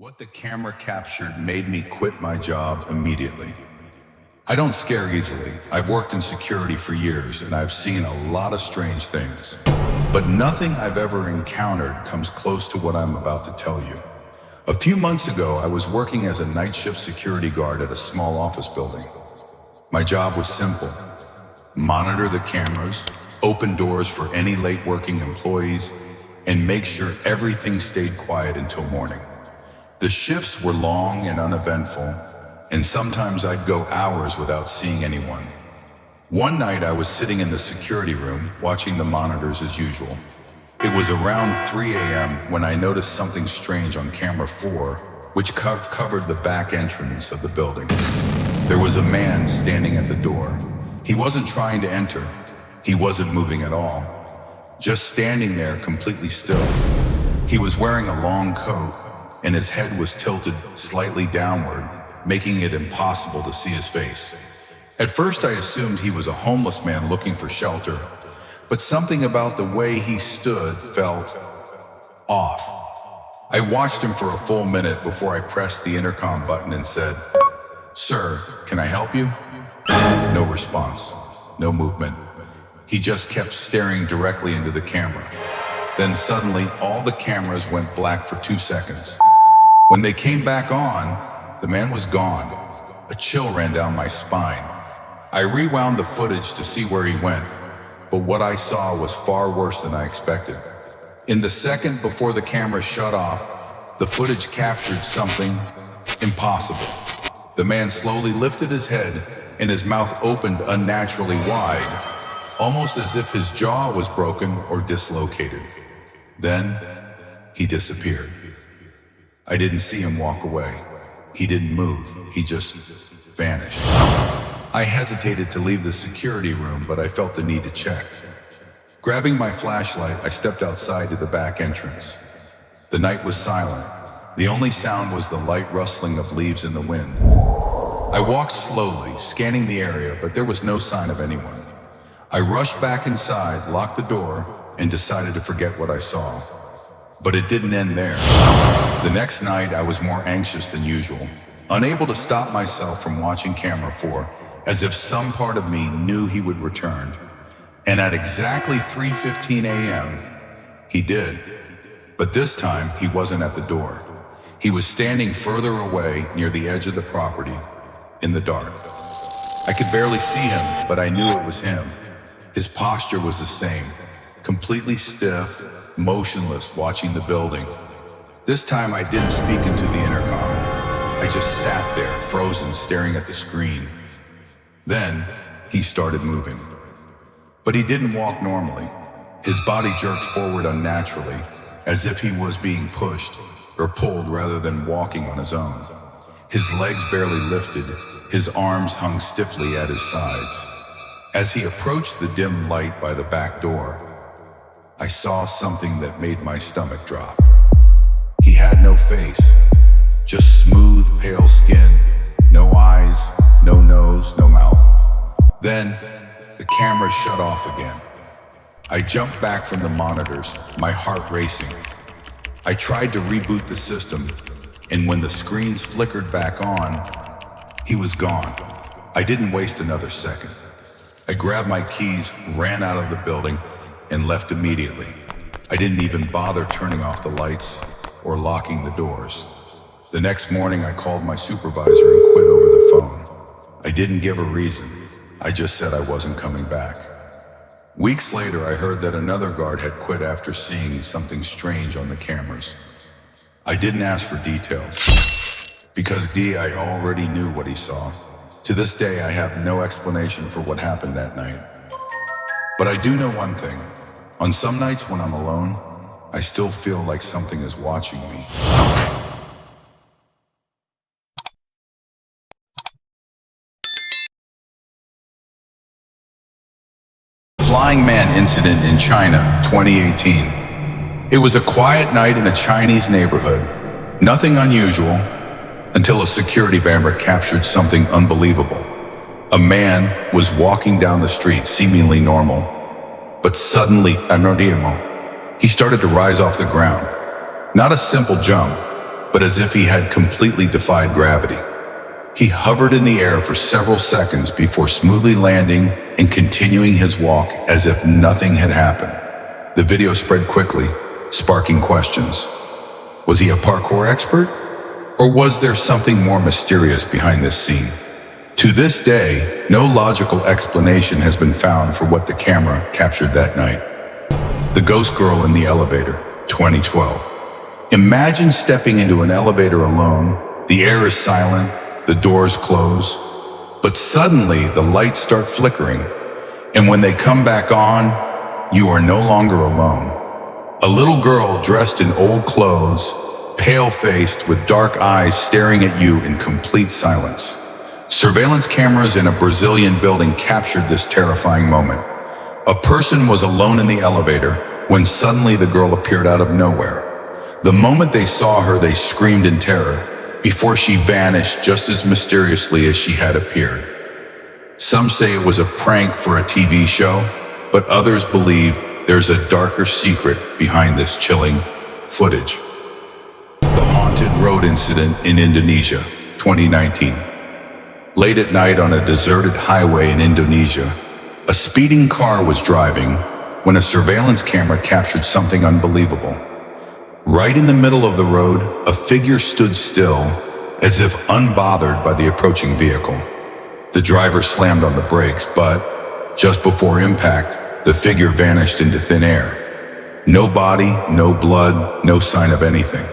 What the camera captured made me quit my job immediately. I don't scare easily. I've worked in security for years and I've seen a lot of strange things. But nothing I've ever encountered comes close to what I'm about to tell you. A few months ago, I was working as a night shift security guard at a small office building. My job was simple: monitor the cameras, open doors for any late working employees, and make sure everything stayed quiet until morning. The shifts were long and uneventful, and sometimes I'd go hours without seeing anyone. One night I was sitting in the security room watching the monitors as usual. It was around 3 a.m. when I noticed something strange on camera 4, which covered the back entrance of the building. There was a man standing at the door. He wasn't trying to enter. He wasn't moving at all. Just standing there completely still. He was wearing a long coat, and his head was tilted slightly downward, making it impossible to see his face. At first I assumed he was a homeless man looking for shelter, but something about the way he stood felt off. I watched him for a full minute before I pressed the intercom button and said, "Sir, can I help you?" No response, no movement. He just kept staring directly into the camera. Then suddenly, all the cameras went black for 2 seconds. When they came back on, the man was gone. A chill ran down my spine. I rewound the footage to see where he went, but what I saw was far worse than I expected. In the second before the camera shut off, the footage captured something impossible. The man slowly lifted his head and his mouth opened unnaturally wide, almost as if his jaw was broken or dislocated. Then he disappeared. I didn't see him walk away. He didn't move. He just vanished. I hesitated to leave the security room, but I felt the need to check. Grabbing my flashlight, I stepped outside to the back entrance. The night was silent. The only sound was the light rustling of leaves in the wind. I walked slowly, scanning the area, but there was no sign of anyone. I rushed back inside, locked the door, and decided to forget what I saw. But it didn't end there. The next night, I was more anxious than usual, unable to stop myself from watching camera 4, as if some part of me knew he would return. And at exactly 3:15 a.m., he did. But this time, he wasn't at the door. He was standing further away near the edge of the property, in the dark. I could barely see him, but I knew it was him. His posture was the same, completely stiff, motionless, watching the building. This time I didn't speak into the intercom. I just sat there, frozen, staring at the screen. Then he started moving. But he didn't walk normally. His body jerked forward unnaturally, as if he was being pushed or pulled rather than walking on his own. His legs barely lifted, his arms hung stiffly at his sides. As he approached the dim light by the back door, I saw something that made my stomach drop. He had no face, just smooth, pale skin, no eyes, no nose, no mouth. Then, the camera shut off again. I jumped back from the monitors, my heart racing. I tried to reboot the system, and when the screens flickered back on, he was gone. I didn't waste another second. I grabbed my keys, ran out of the building, and left immediately. I didn't even bother turning off the lights or locking the doors. The next morning, I called my supervisor and quit over the phone. I didn't give a reason. I just said I wasn't coming back. Weeks later, I heard that another guard had quit after seeing something strange on the cameras. I didn't ask for details, because I already knew what he saw. To this day, I have no explanation for what happened that night. But I do know one thing. On some nights when I'm alone, I still feel like something is watching me. Flying Man incident in China, 2018. It was a quiet night in a Chinese neighborhood. Nothing unusual, until a security camera captured something unbelievable. A man was walking down the street seemingly normal, but suddenly, he started to rise off the ground. Not a simple jump, but as if he had completely defied gravity. He hovered in the air for several seconds before smoothly landing and continuing his walk as if nothing had happened. The video spread quickly, sparking questions. Was he a parkour expert? Or was there something more mysterious behind this scene? To this day, no logical explanation has been found for what the camera captured that night. The Ghost Girl in the Elevator, 2012. Imagine stepping into an elevator alone. The air is silent, the doors close, but suddenly the lights start flickering, and when they come back on, you are no longer alone. A little girl dressed in old clothes, pale-faced with dark eyes staring at you in complete silence. Surveillance cameras in a Brazilian building captured this terrifying moment. A person was alone in the elevator when suddenly the girl appeared out of nowhere. The moment they saw her, they screamed in terror before she vanished just as mysteriously as she had appeared. Some say it was a prank for a TV show, but others believe there's a darker secret behind this chilling footage. The haunted road incident in Indonesia, 2019. Late at night on a deserted highway in Indonesia, a speeding car was driving when a surveillance camera captured something unbelievable. Right in the middle of the road, a figure stood still, as if unbothered by the approaching vehicle. The driver slammed on the brakes, but just before impact, the figure vanished into thin air. No body, no blood, no sign of anything.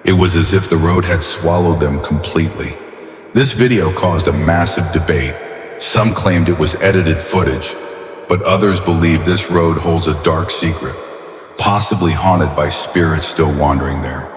It was as if the road had swallowed them completely. This video caused a massive debate. Some claimed it was edited footage, but others believe this road holds a dark secret, possibly haunted by spirits still wandering there.